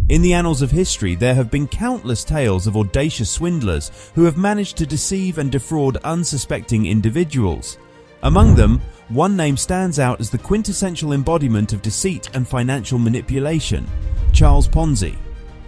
In the annals of history, there have been countless tales of audacious swindlers who have managed to deceive and defraud unsuspecting individuals. Among them, one name stands out as the quintessential embodiment of deceit and financial manipulation: Charles Ponzi.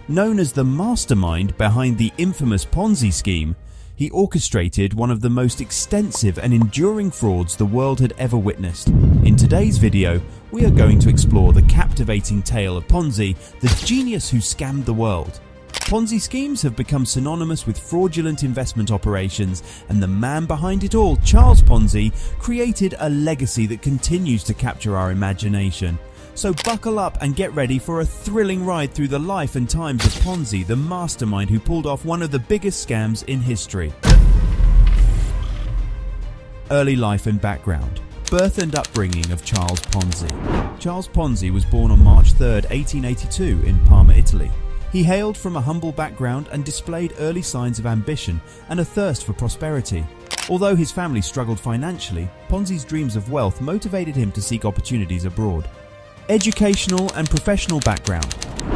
Known as the mastermind behind the infamous Ponzi scheme, he orchestrated one of the most extensive and enduring frauds the world had ever witnessed. In today's video, we are going to explore the captivating tale of Ponzi, the genius who scammed the world. Ponzi schemes have become synonymous with fraudulent investment operations, and the man behind it all, Charles Ponzi, created a legacy that continues to capture our imagination. So buckle up and get ready for a thrilling ride through the life and times of Ponzi, the mastermind who pulled off one of the biggest scams in history. Early life and background. Birth and upbringing of Charles Ponzi. Charles Ponzi was born on March 3, 1882 in Parma, Italy. He hailed from a humble background and displayed early signs of ambition and a thirst for prosperity. Although his family struggled financially, Ponzi's dreams of wealth motivated him to seek opportunities abroad. Educational and professional background.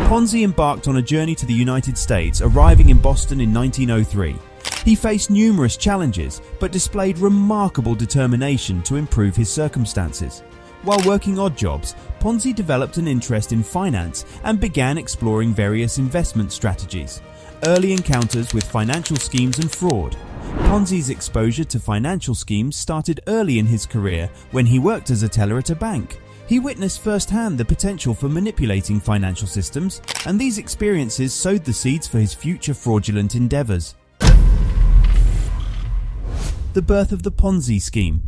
Ponzi embarked on a journey to the United States, arriving in Boston in 1903. He faced numerous challenges, but displayed remarkable determination to improve his circumstances. While working odd jobs, Ponzi developed an interest in finance and began exploring various investment strategies. Early encounters with financial schemes and fraud. Ponzi's exposure to financial schemes started early in his career when he worked as a teller at a bank. He witnessed firsthand the potential for manipulating financial systems, and these experiences sowed the seeds for his future fraudulent endeavors. The birth of the Ponzi scheme.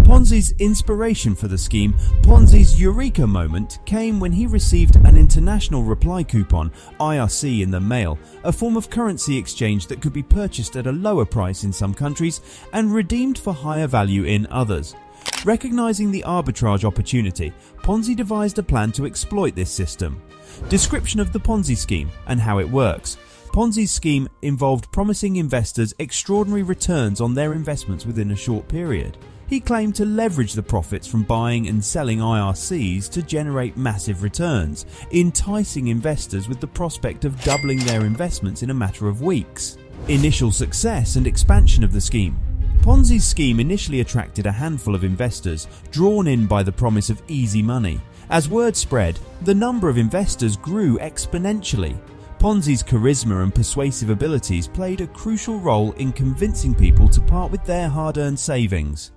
Ponzi's inspiration for the scheme, Ponzi's eureka moment, came when he received an international reply coupon, IRC, in the mail, a form of currency exchange that could be purchased at a lower price in some countries and redeemed for higher value in others. Recognizing the arbitrage opportunity, Ponzi devised a plan to exploit this system. Description of the Ponzi scheme and how it works. Ponzi's scheme involved promising investors extraordinary returns on their investments within a short period. He claimed to leverage the profits from buying and selling IRCs to generate massive returns, enticing investors with the prospect of doubling their investments in a matter of weeks. Initial success and expansion of the scheme. Ponzi's scheme initially attracted a handful of investors, drawn in by the promise of easy money. As word spread, the number of investors grew exponentially. Ponzi's charisma and persuasive abilities played a crucial role in convincing people to part with their hard-earned savings.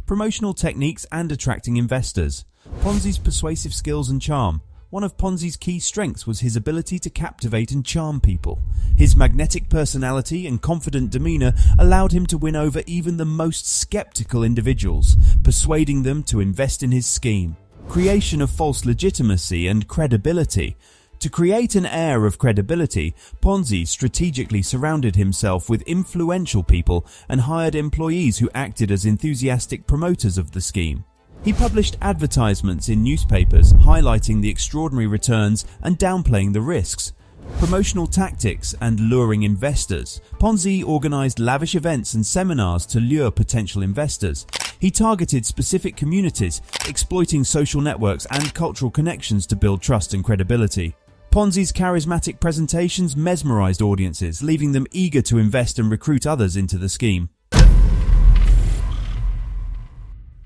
Promotional techniques and attracting investors. Ponzi's persuasive skills and charm. One of Ponzi's key strengths was his ability to captivate and charm people. His magnetic personality and confident demeanor allowed him to win over even the most skeptical individuals, persuading them to invest in his scheme. Creation of false legitimacy and credibility. To create an air of credibility, Ponzi strategically surrounded himself with influential people and hired employees who acted as enthusiastic promoters of the scheme. He published advertisements in newspapers highlighting the extraordinary returns and downplaying the risks. Promotional tactics and luring investors. Ponzi organized lavish events and seminars to lure potential investors. He targeted specific communities, exploiting social networks and cultural connections to build trust and credibility. Ponzi's charismatic presentations mesmerized audiences, leaving them eager to invest and recruit others into the scheme.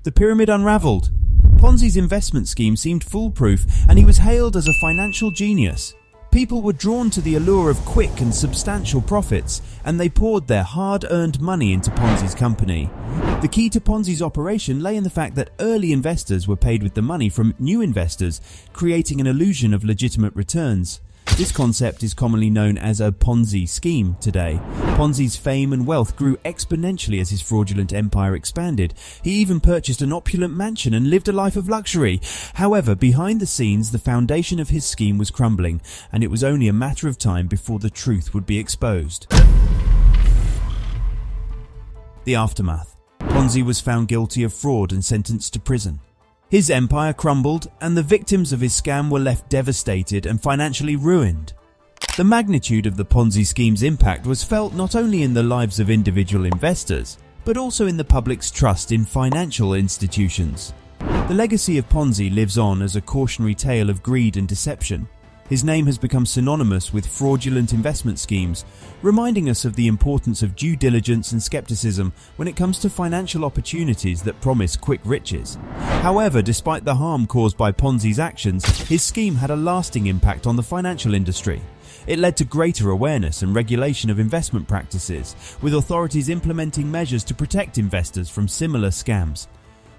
The pyramid unraveled. Ponzi's investment scheme seemed foolproof, and he was hailed as a financial genius. People were drawn to the allure of quick and substantial profits, and they poured their hard-earned money into Ponzi's company. The key to Ponzi's operation lay in the fact that early investors were paid with the money from new investors, creating an illusion of legitimate returns. This concept is commonly known as a Ponzi scheme today. Ponzi's fame and wealth grew exponentially as his fraudulent empire expanded. He even purchased an opulent mansion and lived a life of luxury. However, behind the scenes, the foundation of his scheme was crumbling, and it was only a matter of time before the truth would be exposed. The aftermath. Ponzi was found guilty of fraud and sentenced to prison. His empire crumbled, and the victims of his scam were left devastated and financially ruined. The magnitude of the Ponzi scheme's impact was felt not only in the lives of individual investors, but also in the public's trust in financial institutions. The legacy of Ponzi lives on as a cautionary tale of greed and deception. His name has become synonymous with fraudulent investment schemes, reminding us of the importance of due diligence and skepticism when it comes to financial opportunities that promise quick riches. However, despite the harm caused by Ponzi's actions, his scheme had a lasting impact on the financial industry. It led to greater awareness and regulation of investment practices, with authorities implementing measures to protect investors from similar scams.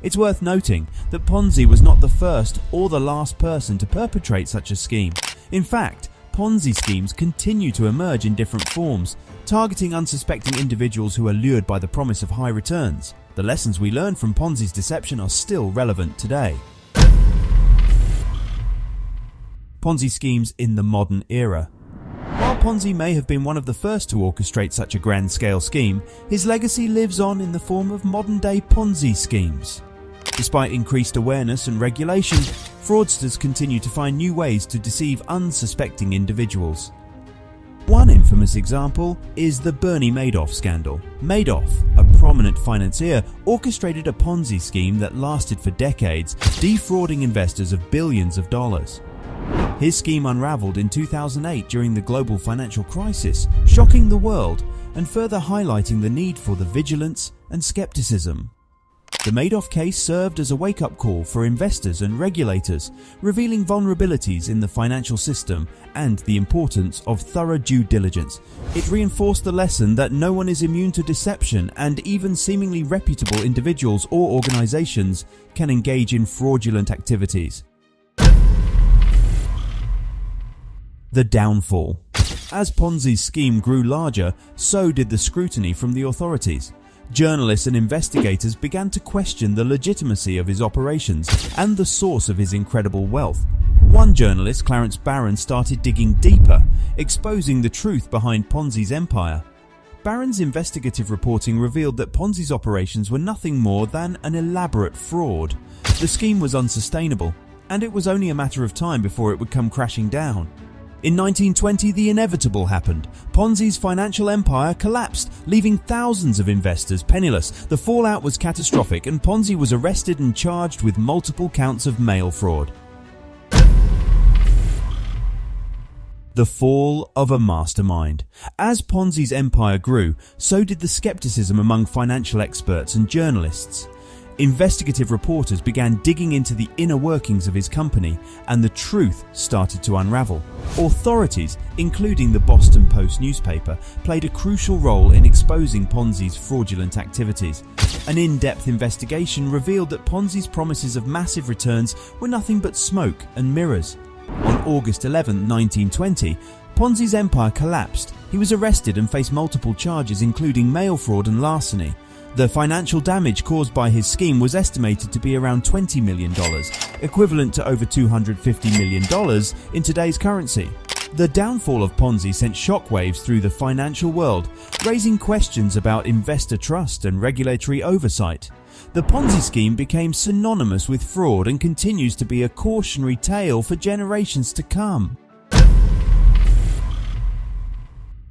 It's worth noting that Ponzi was not the first or the last person to perpetrate such a scheme. In fact, Ponzi schemes continue to emerge in different forms, targeting unsuspecting individuals who are lured by the promise of high returns. The lessons we learn from Ponzi's deception are still relevant today. Ponzi schemes in the modern era. While Ponzi may have been one of the first to orchestrate such a grand-scale scheme, his legacy lives on in the form of modern-day Ponzi schemes. Despite increased awareness and regulation, fraudsters continue to find new ways to deceive unsuspecting individuals. One infamous example is the Bernie Madoff scandal. Madoff, a prominent financier, orchestrated a Ponzi scheme that lasted for decades, defrauding investors of billions of dollars. His scheme unraveled in 2008 during the global financial crisis, shocking the world and further highlighting the need for the vigilance and skepticism. The Madoff case served as a wake-up call for investors and regulators, revealing vulnerabilities in the financial system and the importance of thorough due diligence. It reinforced the lesson that no one is immune to deception, and even seemingly reputable individuals or organizations can engage in fraudulent activities. The downfall. As Ponzi's scheme grew larger, so did the scrutiny from the authorities. Journalists and investigators began to question the legitimacy of his operations and the source of his incredible wealth. One journalist, Clarence Barron, started digging deeper, exposing the truth behind Ponzi's empire. Barron's investigative reporting revealed that Ponzi's operations were nothing more than an elaborate fraud. The scheme was unsustainable, and it was only a matter of time before it would come crashing down. In 1920, the inevitable happened. Ponzi's financial empire collapsed, leaving thousands of investors penniless. The fallout was catastrophic, and Ponzi was arrested and charged with multiple counts of mail fraud. The fall of a mastermind. As Ponzi's empire grew, so did the skepticism among financial experts and journalists. Investigative reporters began digging into the inner workings of his company, and the truth started to unravel. Authorities, including the Boston Post newspaper, played a crucial role in exposing Ponzi's fraudulent activities. An in-depth investigation revealed that Ponzi's promises of massive returns were nothing but smoke and mirrors. On August 11, 1920, Ponzi's empire collapsed. He was arrested and faced multiple charges, including mail fraud and larceny. The financial damage caused by his scheme was estimated to be around $20 million, equivalent to over $250 million in today's currency. The downfall of Ponzi sent shockwaves through the financial world, raising questions about investor trust and regulatory oversight. The Ponzi scheme became synonymous with fraud and continues to be a cautionary tale for generations to come.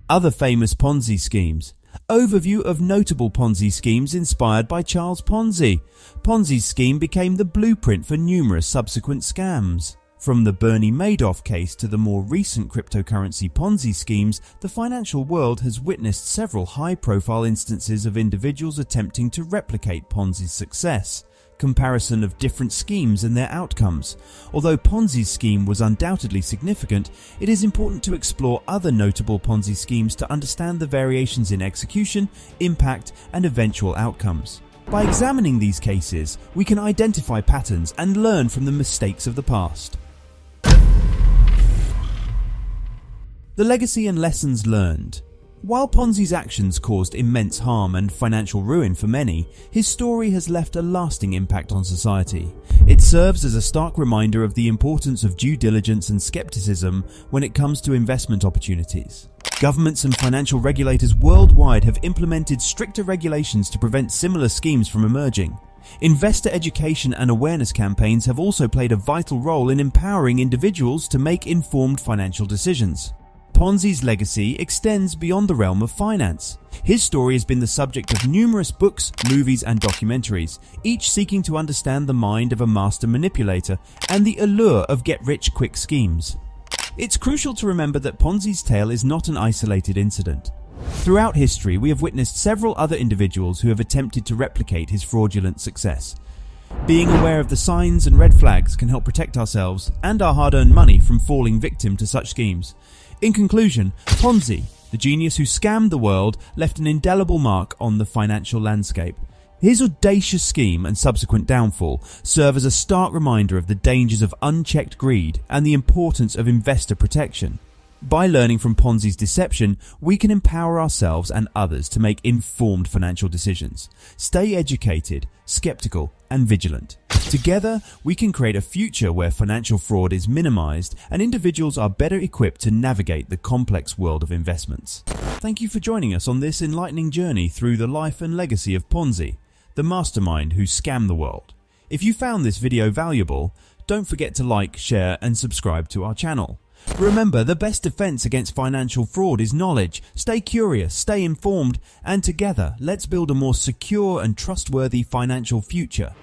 Other famous Ponzi schemes. Overview of notable Ponzi schemes inspired by Charles Ponzi. Ponzi's scheme became the blueprint for numerous subsequent scams. From the Bernie Madoff case to the more recent cryptocurrency Ponzi schemes, the financial world has witnessed several high-profile instances of individuals attempting to replicate Ponzi's success. Comparison of different schemes and their outcomes. Although Ponzi's scheme was undoubtedly significant, it is important to explore other notable Ponzi schemes to understand the variations in execution, impact, and eventual outcomes. By examining these cases, we can identify patterns and learn from the mistakes of the past. The legacy and lessons learned. While Ponzi's actions caused immense harm and financial ruin for many, his story has left a lasting impact on society. It serves as a stark reminder of the importance of due diligence and skepticism when it comes to investment opportunities. Governments and financial regulators worldwide have implemented stricter regulations to prevent similar schemes from emerging. Investor education and awareness campaigns have also played a vital role in empowering individuals to make informed financial decisions. Ponzi's legacy extends beyond the realm of finance. His story has been the subject of numerous books, movies and documentaries, each seeking to understand the mind of a master manipulator and the allure of get-rich-quick schemes. It's crucial to remember that Ponzi's tale is not an isolated incident. Throughout history, we have witnessed several other individuals who have attempted to replicate his fraudulent success. Being aware of the signs and red flags can help protect ourselves and our hard-earned money from falling victim to such schemes. In conclusion, Ponzi, the genius who scammed the world, left an indelible mark on the financial landscape. His audacious scheme and subsequent downfall serve as a stark reminder of the dangers of unchecked greed and the importance of investor protection. By learning from Ponzi's deception, we can empower ourselves and others to make informed financial decisions. Stay educated, skeptical, and vigilant. Together, we can create a future where financial fraud is minimized and individuals are better equipped to navigate the complex world of investments. Thank you for joining us on this enlightening journey through the life and legacy of Ponzi, the mastermind who scammed the world. If you found this video valuable, don't forget to like, share, and subscribe to our channel. Remember, the best defense against financial fraud is knowledge. Stay curious, stay informed, and together, let's build a more secure and trustworthy financial future.